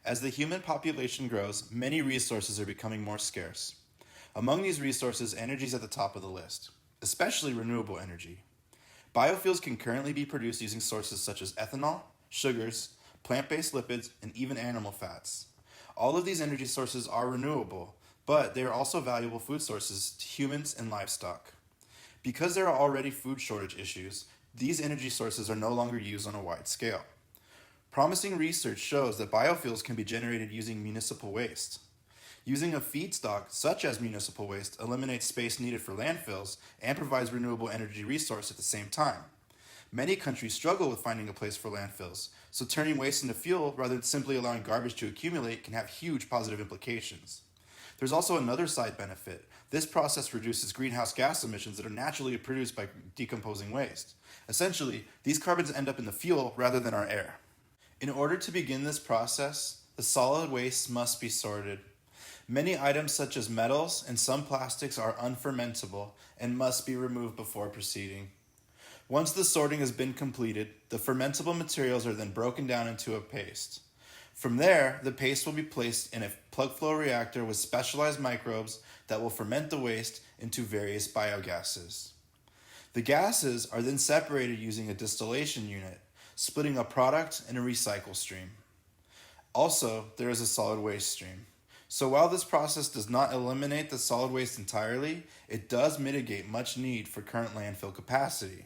As the human population grows, many resources are becoming more scarce. Among these resources, energy is at the top of the list, especially renewable energy. Biofuels can currently be produced using sources such as ethanol, sugars, plant-based lipids, and even animal fats. All of these energy sources are renewable, but they are also valuable food sources to humans and livestock. Because there are already food shortage issues, these energy sources are no longer used on a wide scale. Promising research shows that biofuels can be generated using municipal waste. Using a feedstock such as municipal waste eliminates space needed for landfills and provides renewable energy resource at the same time. Many countries struggle with finding a place for landfills, so turning waste into fuel rather than simply allowing garbage to accumulate can have huge positive implications. There's also another side benefit. This process reduces greenhouse gas emissions that are naturally produced by decomposing waste. Essentially, these carbons end up in the fuel rather than our air. In order to begin this process, the solid waste must be sorted. Many items such as metals and some plastics are unfermentable and must be removed before proceeding. Once the sorting has been completed, the fermentable materials are then broken down into a paste. From there, the paste will be placed in a plug flow reactor with specialized microbes that will ferment the waste into various biogases. The gases are then separated using a distillation unit, splitting a product and a recycle stream. Also, there is a solid waste stream. So while this process does not eliminate the solid waste entirely, it does mitigate much need for current landfill capacity.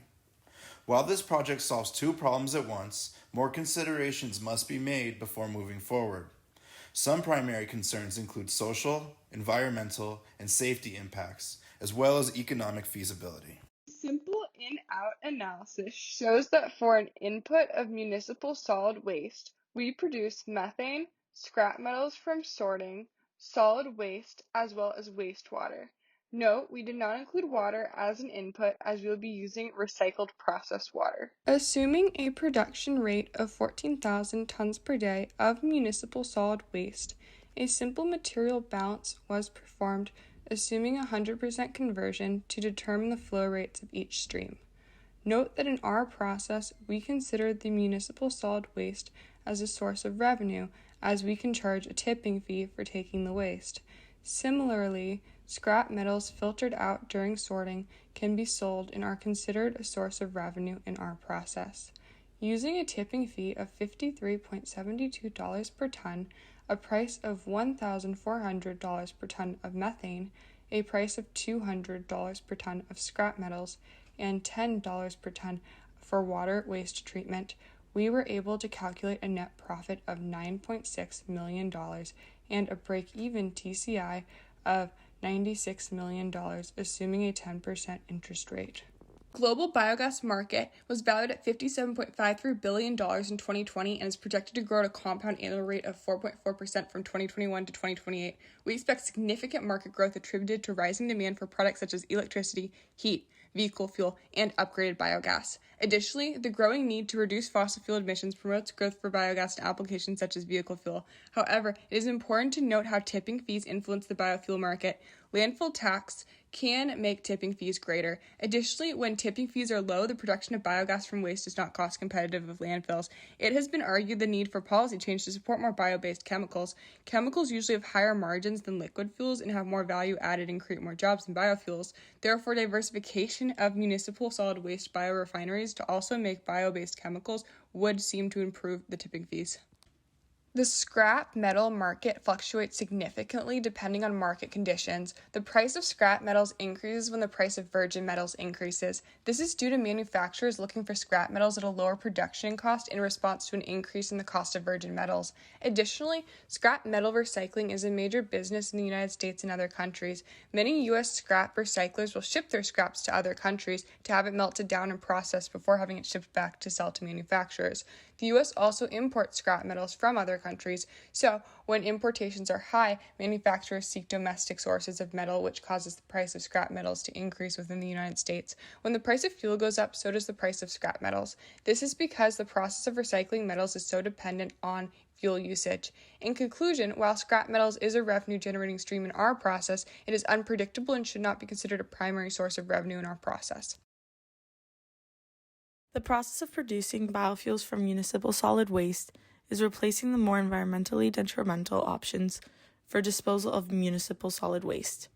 While this project solves two problems at once, more considerations must be made before moving forward. Some primary concerns include social, environmental, and safety impacts, as well as economic feasibility. Simple in-out analysis shows that for an input of municipal solid waste, we produce methane, scrap metals from sorting, solid waste, as well as wastewater. Note, we did not include water as an input as we will be using recycled processed water. Assuming a production rate of 14,000 tons per day of municipal solid waste, a simple material balance was performed assuming 100% conversion to determine the flow rates of each stream. Note that in our process, we considered the municipal solid waste as a source of revenue, as we can charge a tipping fee for taking the waste. Similarly, scrap metals filtered out during sorting can be sold and are considered a source of revenue in our process. Using a tipping fee of $53.72 per ton, a price of $1,400 per ton of methane, a price of $200 per ton of scrap metals, and $10 per ton for water waste treatment, we were able to calculate a net profit of $9.6 million and a break-even TCI of $96 million, assuming a 10% interest rate. Global biogas market was valued at $57.53 billion in 2020 and is projected to grow at a compound annual rate of 4.4% from 2021 to 2028. We expect significant market growth attributed to rising demand for products such as electricity, heat, vehicle fuel, and upgraded biogas. Additionally, the growing need to reduce fossil fuel emissions promotes growth for biogas in applications such as vehicle fuel. However, it is important to note how tipping fees influence the biofuel market. Landfill tax can make tipping fees greater. Additionally, when tipping fees are low, the production of biogas from waste is not cost competitive with landfills. It has been argued the need for policy change to support more bio-based chemicals. Chemicals usually have higher margins than liquid fuels and have more value added and create more jobs than biofuels. Therefore, diversification of municipal solid waste biorefineries to also make bio-based chemicals would seem to improve the tipping fees. The scrap metal market fluctuates significantly depending on market conditions. The price of scrap metals increases when the price of virgin metals increases. This is due to manufacturers looking for scrap metals at a lower production cost in response to an increase in the cost of virgin metals. Additionally, scrap metal recycling is a major business in the United States and other countries. Many U.S. scrap recyclers will ship their scraps to other countries to have it melted down and processed before having it shipped back to sell to manufacturers. The U.S. also imports scrap metals from other countries, so when importations are high, manufacturers seek domestic sources of metal, which causes the price of scrap metals to increase within the United States. When the price of fuel goes up, so does the price of scrap metals. This is because the process of recycling metals is so dependent on fuel usage. In conclusion, while scrap metals is a revenue-generating stream in our process, it is unpredictable and should not be considered a primary source of revenue in our process. The process of producing biofuels from municipal solid waste is replacing the more environmentally detrimental options for disposal of municipal solid waste.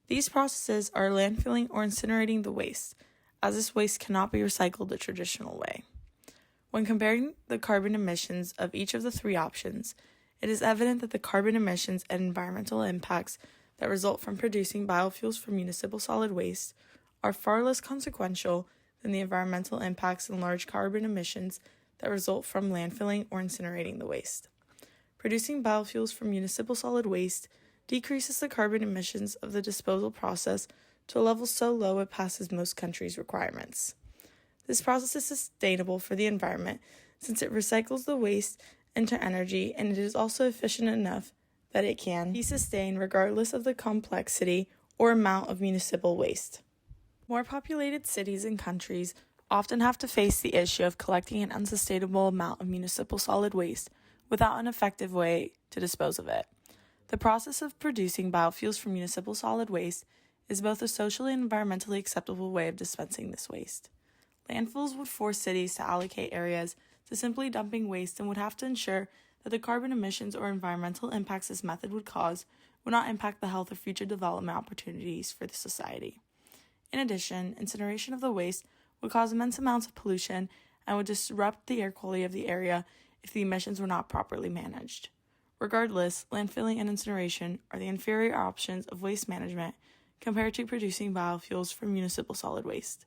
These processes are landfilling or incinerating the waste, as this waste cannot be recycled the traditional way. When comparing the carbon emissions of each of the three options, it is evident that the carbon emissions and environmental impacts that result from producing biofuels from municipal solid waste are far less consequential than the environmental impacts and large carbon emissions that result from landfilling or incinerating the waste. Producing biofuels from municipal solid waste decreases the carbon emissions of the disposal process to a level so low it passes most countries' requirements. This process is sustainable for the environment since it recycles the waste into energy, and it is also efficient enough that it can be sustained regardless of the complexity or amount of municipal waste. More populated cities and countries often have to face the issue of collecting an unsustainable amount of municipal solid waste without an effective way to dispose of it. The process of producing biofuels from municipal solid waste is both a socially and environmentally acceptable way of dispensing this waste. Landfills would force cities to allocate areas to simply dumping waste and would have to ensure that the carbon emissions or environmental impacts this method would cause would not impact the health or future development opportunities for the society. In addition, incineration of the waste would cause immense amounts of pollution and would disrupt the air quality of the area if the emissions were not properly managed. Regardless, landfilling and incineration are the inferior options of waste management compared to producing biofuels from municipal solid waste.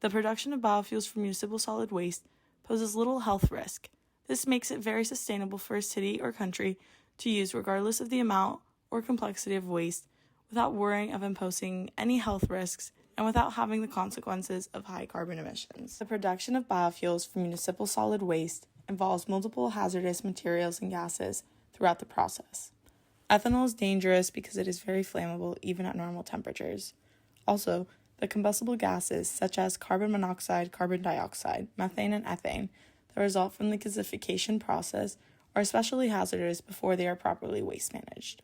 The production of biofuels from municipal solid waste poses little health risk. This makes it very sustainable for a city or country to use regardless of the amount or complexity of waste without worrying of imposing any health risks and without having the consequences of high carbon emissions. The production of biofuels from municipal solid waste involves multiple hazardous materials and gases throughout the process. Ethanol is dangerous because it is very flammable even at normal temperatures. Also, the combustible gases such as carbon monoxide, carbon dioxide, methane, and ethane that result from the gasification process are especially hazardous before they are properly waste managed.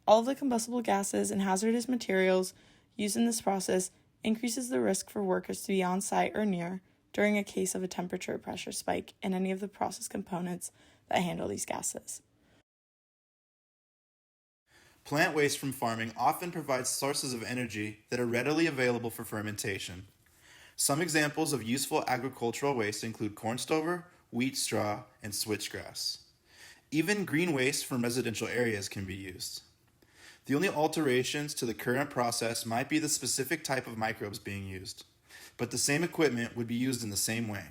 All of the combustible gases and hazardous materials used in this process increases the risk for workers to be on site or near during a case of a temperature or pressure spike in any of the process components that handle these gases. Plant waste from farming often provides sources of energy that are readily available for fermentation. Some examples of useful agricultural waste include corn stover, wheat straw, and switchgrass. Even green waste from residential areas can be used. The only alterations to the current process might be the specific type of microbes being used, but the same equipment would be used in the same way.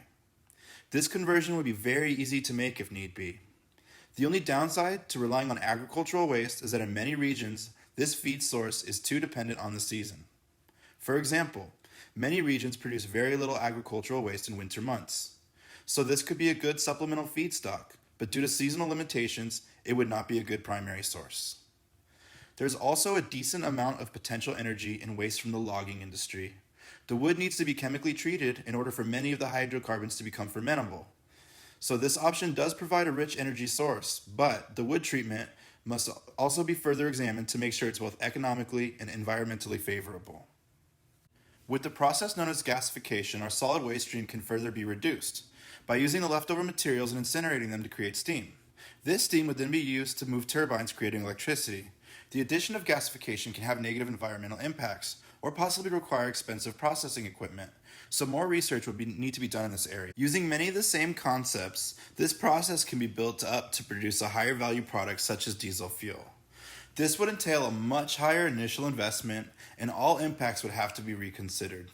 This conversion would be very easy to make if need be. The only downside to relying on agricultural waste is that in many regions, this feed source is too dependent on the season. For example, many regions produce very little agricultural waste in winter months. So this could be a good supplemental feedstock, but due to seasonal limitations, it would not be a good primary source. There's also a decent amount of potential energy in waste from the logging industry. The wood needs to be chemically treated in order for many of the hydrocarbons to become fermentable. So this option does provide a rich energy source, but the wood treatment must also be further examined to make sure it's both economically and environmentally favorable. With the process known as gasification, our solid waste stream can further be reduced by using the leftover materials and incinerating them to create steam. This steam would then be used to move turbines creating electricity. The addition of gasification can have negative environmental impacts or possibly require expensive processing equipment, so more research would need to be done in this area. Using many of the same concepts, this process can be built up to produce a higher value product such as diesel fuel. This would entail a much higher initial investment, and all impacts would have to be reconsidered.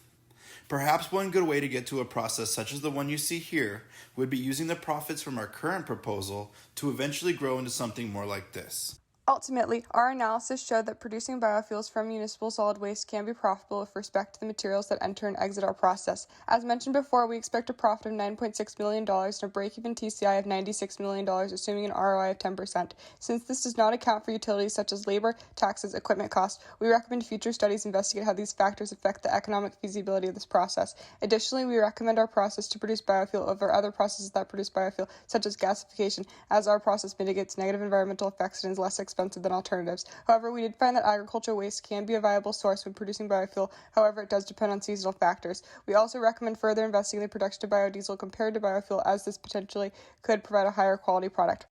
Perhaps one good way to get to a process such as the one you see here would be using the profits from our current proposal to eventually grow into something more like this. Ultimately, our analysis showed that producing biofuels from municipal solid waste can be profitable with respect to the materials that enter and exit our process. As mentioned before, we expect a profit of $9.6 million and a break-even TCI of $96 million, assuming an ROI of 10%. Since this does not account for utilities such as labor, taxes, equipment costs, we recommend future studies investigate how these factors affect the economic feasibility of this process. Additionally, we recommend our process to produce biofuel over other processes that produce biofuel, such as gasification, as our process mitigates negative environmental effects and is less expensive expensive than alternatives. However, we did find that agricultural waste can be a viable source when producing biofuel. However, it does depend on seasonal factors. We also recommend further investing in the production of biodiesel compared to biofuel, as this potentially could provide a higher quality product.